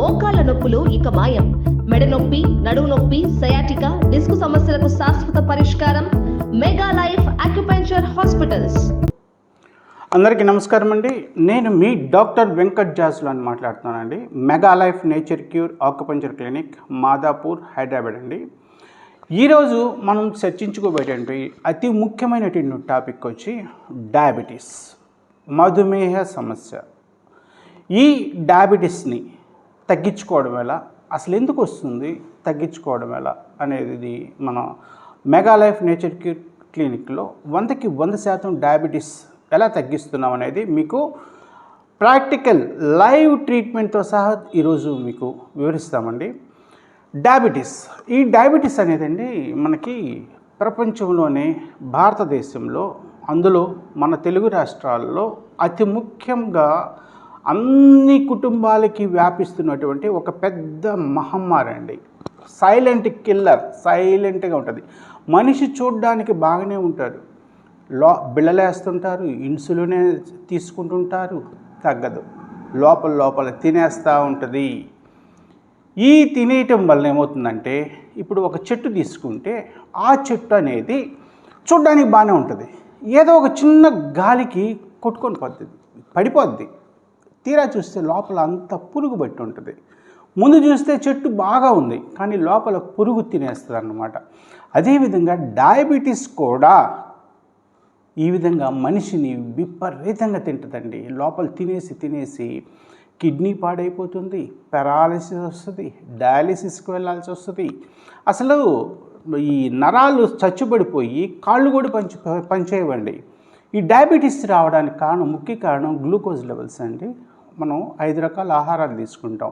మోకాళ్ల నొప్పులు ఇక మాయం. మెడ నొప్పి, నడుము నొప్పి, సయాటికా, డిస్క్ సమస్యలకు శాశ్వత పరిష్కారం మెగా లైఫ్ అక్యుపంక్చర్ హాస్పిటల్స్. అందరికీ నమస్కారం అండి. నేను మీ డాక్టర్ వెంకట్ జాస్లు అని మాట్లాడుతున్నానండి. Mega Life Nature Cure acupuncture clinic, Madhapur, Hyderabad అండి. ఈరోజు మనం చర్చించుకోబోయేటువంటి అతి ముఖ్యమైనటువంటి టాపిక్ వచ్చి డయాబెటీస్, మధుమేహ సమస్య. ఈ డయాబెటీస్ని తగ్గించుకోవడం ఎలా, అసలు ఎందుకు వస్తుంది, తగ్గించుకోవడం ఎలా అనేది మన మెగా లైఫ్ నేచర్ క్యూర్ క్లినిక్లో 100కి 100% డయాబెటీస్ ఎలా తగ్గిస్తున్నాం అనేది మీకు ప్రాక్టికల్ లైవ్ ట్రీట్మెంట్తో సహా ఈరోజు మీకు వివరిస్తామండి. ఈ డయాబెటీస్ అనేదండి మనకి ప్రపంచంలోనే, భారతదేశంలో, అందులో మన తెలుగు రాష్ట్రాల్లో అతి ముఖ్యంగా అన్ని కుటుంబాలకి వ్యాపిస్తున్నటువంటి ఒక పెద్ద మహమ్మారి అండి. సైలెంట్ కిల్లర్, సైలెంట్గా ఉంటుంది. మనిషి చూడడానికి బాగానే ఉంటాడు, బిళ్ళలేస్తుంటారు, ఇన్సులినే తీసుకుంటుంటారు, తగ్గదు, లోపల తినేస్తూ ఉంటుంది. ఈ తినేయటం వల్ల ఏమవుతుందంటే, ఇప్పుడు ఒక చెట్టు తీసుకుంటే ఆ చెట్టు అనేది చూడడానికి బాగానే ఉంటుంది, ఏదో ఒక చిన్న గాలికి కొట్టుకొని పడిపోద్ది. తీరా చూస్తే లోపల అంతా పురుగు పట్టి ఉంటుంది. ముందు చూస్తే చెట్టు బాగా ఉంది, కానీ లోపల పురుగు తినేస్తుంది అన్నమాట. అదేవిధంగా డయాబెటీస్ కూడా ఈ విధంగా మనిషిని విపరీతంగా తింటుందండి. లోపల తినేసి కిడ్నీ పాడైపోతుంది, పెరాలిసిస్ వస్తుంది, డయాలిసిస్కి వెళ్ళాల్సి వస్తుంది. అసలు ఈ నరాలు చచ్చుబడిపోయి కాళ్ళు కూడా పనిచేయవండి. ఈ డయాబెటీస్ రావడానికి ముఖ్య కారణం గ్లూకోజ్ లెవెల్స్ అండి. మనం 5 రకాల ఆహారాలు తీసుకుంటాం: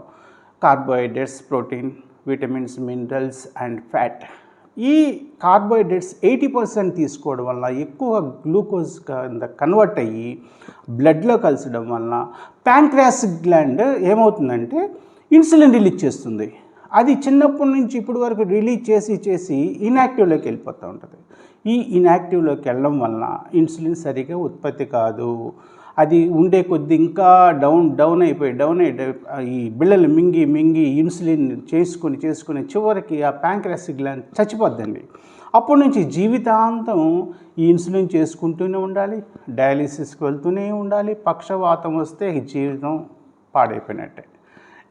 carbohydrates, protein, vitamins, minerals and fat. ఈ కార్బోహైడ్రేట్స్ 80% తీసుకోవడం వల్ల ఎక్కువ గ్లూకోజ్ కన్వర్ట్ అయ్యి బ్లడ్లో కలిసడం వలన ప్యాంక్రియాస్ గ్లాండ్ ఏమవుతుందంటే ఇన్సులిన్ రిలీజ్ చేస్తుంది. అది చిన్నప్పటి నుంచి ఇప్పటి వరకు రిలీజ్ చేసి ఇన్యాక్టివ్లోకి వెళ్ళిపోతూ ఉంటుంది. ఈ ఇన్యాక్టివ్లోకి వెళ్ళడం వలన ఇన్సులిన్ సరిగా ఉత్పత్తి కాదు. అది ఉండే కొద్ది ఇంకా డౌన్ అయిపోయి ఈ బిళ్ళలు మింగి ఇన్సులిన్ చేసుకొని చివరికి ఆ ప్యాంక్రియాస్ గ్లాండ్ చచ్చిపోద్దండి. అప్పటి నుంచి జీవితాంతం ఈ ఇన్సులిన్ చేసుకుంటూనే ఉండాలి, డయాలిసిస్కి వెళ్తూనే ఉండాలి. పక్షవాతం వస్తే జీవితం పాడైపోయినట్టే.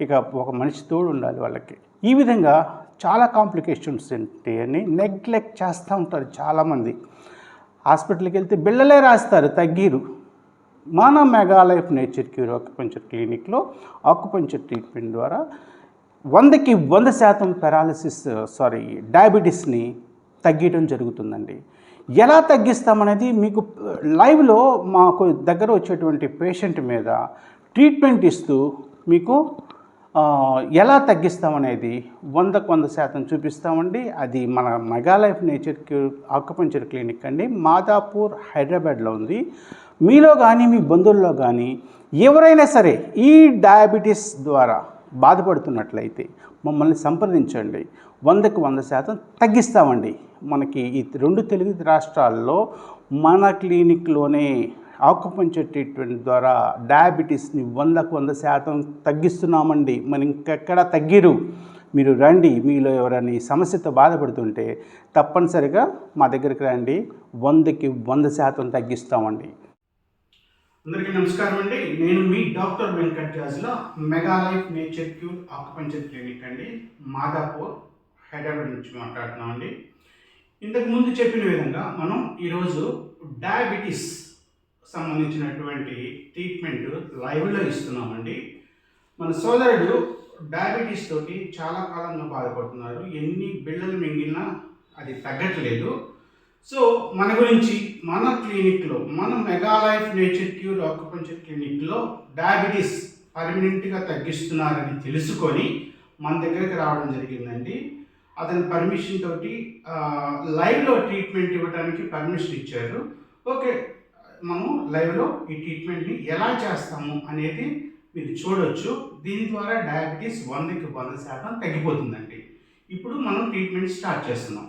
ఇక ఒక మనిషి తోడు ఉండాలి వాళ్ళకి. ఈ విధంగా చాలా కాంప్లికేషన్స్ ఉంటాయని నెగ్లెక్ట్ చేస్తూ ఉంటారు చాలామంది. హాస్పిటల్కి వెళ్తే బిళ్ళలే రాస్తారు, తగ్గిరు. మన Mega Life Nature Cure acupuncture క్లినిక్లో ఆక్యుపంక్చర్ ట్రీట్మెంట్ ద్వారా 100కి 100% డయాబెటీస్ని తగ్గించడం జరుగుతుందండి. ఎలా తగ్గిస్తామనేది మీకు లైవ్లో మాకు దగ్గర వచ్చేటువంటి పేషెంట్ మీద ట్రీట్మెంట్ ఇస్తూ మీకు ఎలా తగ్గిస్తామనేది 100కి 100% చూపిస్తామండి. అది మన Mega Life Nature Cure acupuncture clinic అండి, మాదాపూర్, హైదరాబాద్లో ఉంది. మీలో కానీ మీ బంధువుల్లో కానీ ఎవరైనా సరే ఈ డయాబెటీస్ ద్వారా బాధపడుతున్నట్లయితే మమ్మల్ని సంప్రదించండి. 100కి 100% తగ్గిస్తామండి. మనకి ఈ 2 తెలుగు రాష్ట్రాల్లో మన క్లినిక్లోనే ఆక్యుపంక్చర్ ట్రీట్మెంట్ ద్వారా డయాబెటీస్ని 100కి 100% తగ్గిస్తున్నామండి. మన ఇంకెక్కడ తగ్గిరు. మీరు రండి. మీలో ఎవరైనా ఈ సమస్యతో బాధపడుతుంటే తప్పనిసరిగా మా దగ్గరికి రండి. 100కి 100% తగ్గిస్తామండి. అందరికీ నమస్కారం అండి. నేను మీ doctor Venkat Jajla, Mega Life Nature Cure acupuncture clinic అండి, మాదాపూర్, హైదరాబాద్ నుంచి మాట్లాడుతున్నామండి. ఇంతకు ముందు చెప్పిన విధంగా మనం ఈరోజు డయాబెటీస్ సంబంధించినటువంటి ట్రీట్మెంట్ లైవ్లో ఇస్తున్నామండి. మన సోదరుడు డయాబెటీస్ తోటి చాలా కాలంగా బాధపడుతున్నారు. ఎన్ని బిళ్ళలు మింగినా అది తగ్గట్లేదు. సో మన గురించి మన క్లినిక్లో, మన Mega Life Nature Cure acupuncture క్లినిక్లో డయాబెటీస్ పర్మనెంట్గా తగ్గిస్తున్నారని తెలుసుకొని మన దగ్గరికి రావడం జరిగిందండి. అతని పర్మిషన్ తోటి లైవ్లో ట్రీట్మెంట్ ఇవ్వడానికి పర్మిషన్ ఇచ్చారు. ఓకే, మనం లైవ్లో ఈ ట్రీట్మెంట్ని ఎలా చేస్తాము అనేది మీరు చూడవచ్చు. దీని ద్వారా డయాబెటీస్ 100కి 100% తగ్గిపోతుందండి. ఇప్పుడు మనం ట్రీట్మెంట్ స్టార్ట్ చేస్తున్నాం.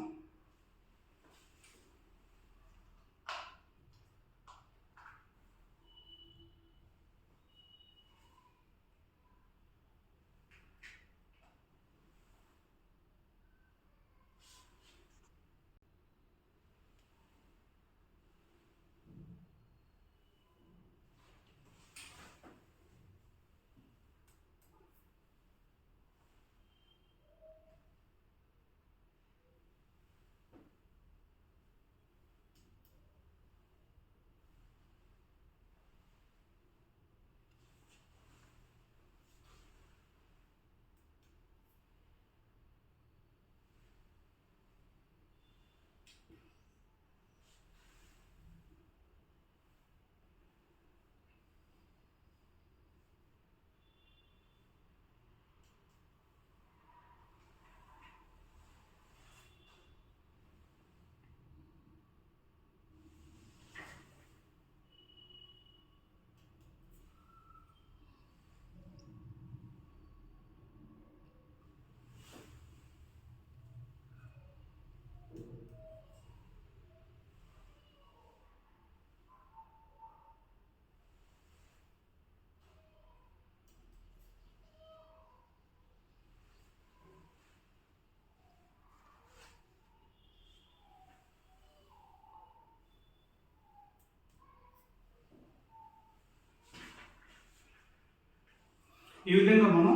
ఈ విధంగా మనం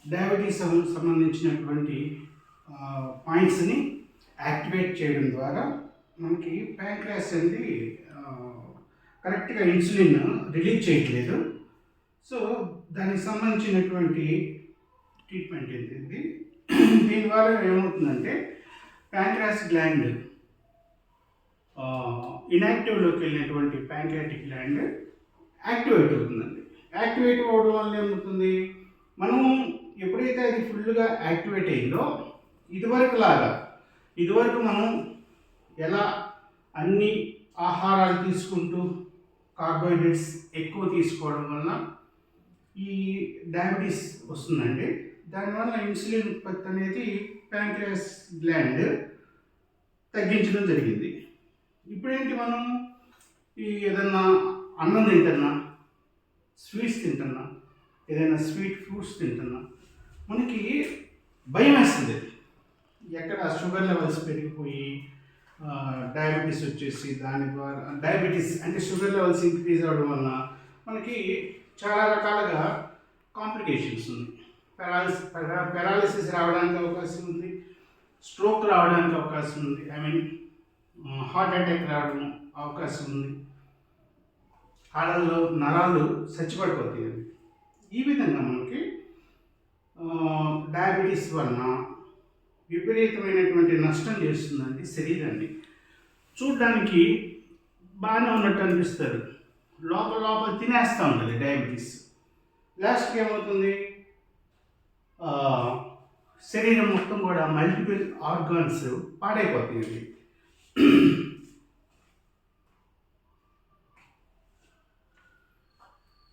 డయాబెటీస్ సంబంధించినటువంటి పాయింట్స్ని యాక్టివేట్ చేయడం ద్వారా మనకి ప్యాంక్రియాస్ అనేది కరెక్ట్గా ఇన్సులిన్ రిలీజ్ చేయట్లేదు. సో దానికి సంబంధించినటువంటి ట్రీట్మెంట్ ఏంటి, దీనివల్ల ఏమవుతుందంటే ప్యాంక్రియాస్ గ్లాండ్ ఇన్యాక్టివ్లోకి వెళ్ళినటువంటి ప్యాంక్రియాటిక్ గ్లాండ్ యాక్టివేట్ అవుతుందండి. యాక్టివేట్ అవ్వడం వల్ల ఏమవుతుంది, మనం ఎప్పుడైతే అది ఫుల్గా యాక్టివేట్ అయిందో ఇదివరకు మనం ఎలా అన్ని ఆహారాలు తీసుకుంటూ కార్బోహైడ్రేట్స్ ఎక్కువ తీసుకోవడం వల్ల ఈ డయాబెటీస్ వస్తుందండి. దానివల్ల ఇన్సులిన్ ఉత్పత్తి అనేది ప్యాంక్రియాస్ గ్లాండ్ తగ్గించడం జరిగింది. ఇప్పుడేంటి, మనం ఈ ఏదన్నా అన్నం తింటున్నా, స్వీట్స్ తింటున్నా, ఏదైనా స్వీట్ ఫ్రూట్స్ తింటున్నా మనకి భయం వేస్తుంది. ఎక్కడ షుగర్ లెవెల్స్ పెరిగిపోయి డయాబెటీస్ వచ్చేసి దాని ద్వారా డయాబెటీస్ అంటే షుగర్ లెవెల్స్ ఇంక్రీజ్ అవ్వడం వల్ల మనకి చాలా రకాలుగా కాంప్లికేషన్స్ ఉంది. పెరాలిసిస్ రావడానికి అవకాశం ఉంది, స్ట్రోక్ రావడానికి అవకాశం ఉంది, హార్ట్ అటాక్ రావడం అవకాశం ఉంది, కాళ్ళల్లో నరాలు చచ్చిపడిపోతాయి. ఈ విధంగా మనకి డయాబెటీస్ వలన విపరీతమైనటువంటి నష్టం చేస్తుందండి శరీరాన్ని. చూడడానికి బాగానే ఉన్నట్టు అనిపిస్తారు, లోపల తినేస్తూ ఉంటుంది డయాబెటీస్. లాస్ట్కి ఏమవుతుంది, శరీరం మొత్తం కూడా మల్టిపుల్ ఆర్గాన్స్ పాడైపోతాయండి.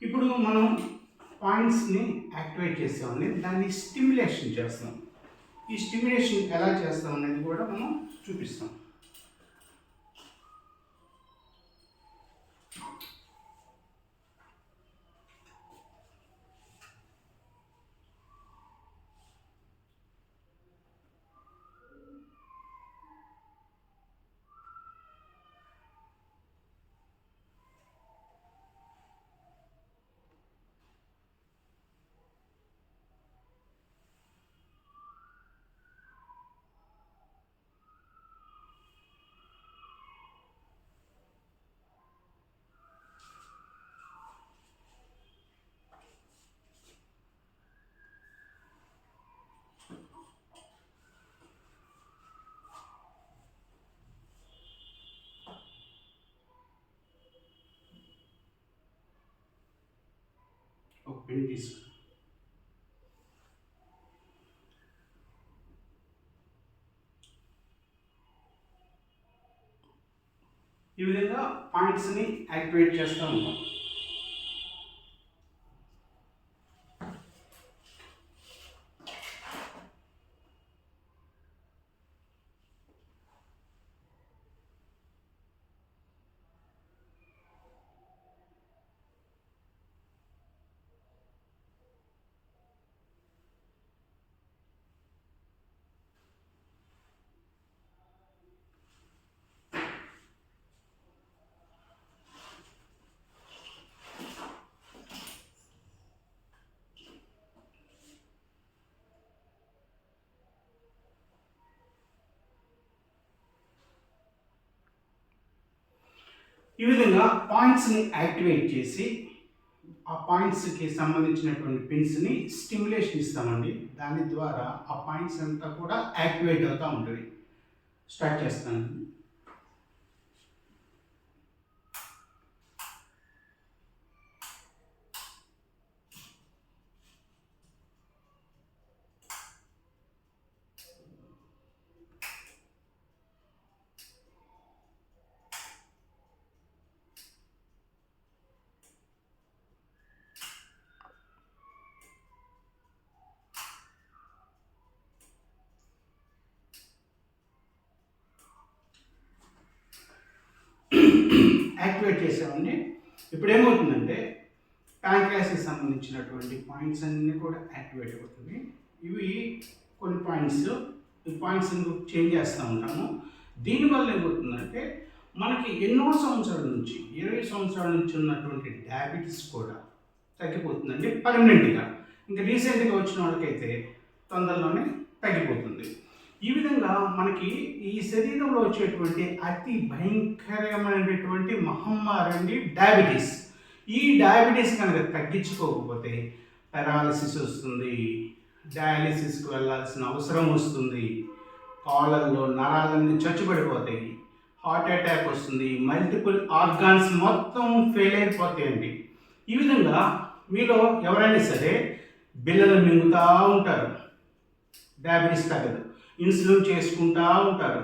ఇప్పుడు మనం పాయింట్స్ని యాక్టివేట్ చేస్తామని దాన్ని స్టిమ్యులేషన్ చేస్తాం. ఈ స్టిమ్యులేషన్ ఎలా చేస్తాం అనేది కూడా మనం చూపిస్తాం. ఒక పెన్ తీసుకుని ఈ విధంగా పాయింట్స్ని యాక్టివేట్ చేస్తూ ఉంటాం. ఈ విధంగా పాయింట్స్ని యాక్టివేట్ చేసి ఆ పాయింట్స్కి సంబంధించినటువంటి పిన్స్ని స్టిమ్యులేషన్ ఇస్తామండి. దాని ద్వారా ఆ పాయింట్స్ అంతా కూడా యాక్టివేట్ అవుతూ ఉంటుంది. స్టార్ట్ చేస్తాను. యాక్టివేట్ చేసామండి. ఇప్పుడు ఏమవుతుందంటే ప్యాంక్రియాస్కి సంబంధించినటువంటి పాయింట్స్ అన్నీ కూడా యాక్టివేట్ అవుతుంది. ఇవి కొన్ని పాయింట్స్, ఈ పాయింట్స్ చేంజ్ చేస్తూ ఉంటాము. దీనివల్ల ఏమవుతుందంటే మనకి ఎన్నో సంవత్సరాల నుంచి 20 సంవత్సరాల నుంచి ఉన్నటువంటి డయాబెటీస్ కూడా తగ్గిపోతుందండి పర్మనెంట్గా. ఇంకా రీసెంట్గా వచ్చిన వాళ్ళకైతే తొందరలోనే తగ్గిపోతుంది. ఈ విధంగా మనకి ఈ శరీరంలో వచ్చేటువంటి అతి భయంకరమైనటువంటి మహమ్మారి అండి డయాబెటీస్. ఈ డయాబెటీస్ కనుక తగ్గించుకోకపోతే పెరాలసిస్ వస్తుంది, డయాలిసిస్కి వెళ్ళాల్సిన అవసరం వస్తుంది, కాళ్ళల్లో నరాలన్నీ చచ్చుబడిపోతాయి, హార్ట్ అటాక్ వస్తుంది, మల్టిపుల్ ఆర్గాన్స్ మొత్తం ఫెయిల్ అయిపోతాయండి. ఈ విధంగా మీలో ఎవరైనా సరే బిళ్ళలు మింగుతూ ఉంటారు, డయాబెటీస్ తగ్గదు. ఇన్సులిన్ చేసుకుంటూ ఉంటారు,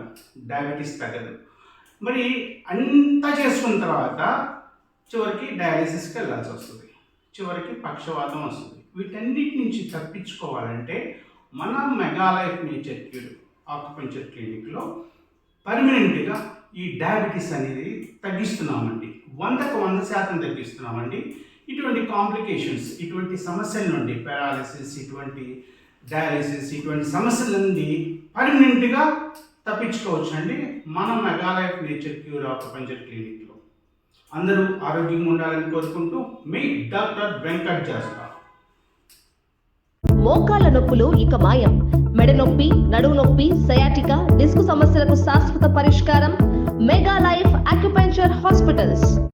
డయాబెటీస్ తగ్గదు. మరి అంతా చేసుకున్న తర్వాత చివరికి డయాలిసిస్కి వెళ్ళాల్సి వస్తుంది, చివరికి పక్షవాతం వస్తుంది. వీటన్నిటి నుంచి తప్పించుకోవాలంటే మన Mega Life Nature Cure acupuncture క్లినిక్లో పర్మనెంట్గా ఈ డయాబెటీస్ అనేది తగ్గిస్తున్నామండి. 100కు 100% తగ్గిస్తున్నామండి. ఇటువంటి కాంప్లికేషన్స్, ఇటువంటి సమస్యల నుండి పారాలిసిస్, ఇటువంటి డయాలిసిస్, ఇటువంటి సమస్యల నుండి పర్మనెంట్గా తప్పించుకోవచ్చు అండి మన Mega Life Nature Cure acupuncture క్లినిక్లో. అందరూ ఆరోగ్యంగా ఉండాలని కోరుకుంటూ మీ డాక్టర్ వెంకట్ జాస్పా. మోకాళ్ళ నొప్పులు ఇక మాయం. మెడ నొప్పి, నడుము నొప్పి, సయాటికా, డిస్క్ సమస్యలకు శాశ్వత పరిష్కారం మెగా లైఫ్ ఆక్యుపంక్చర్ హాస్పిటల్స్.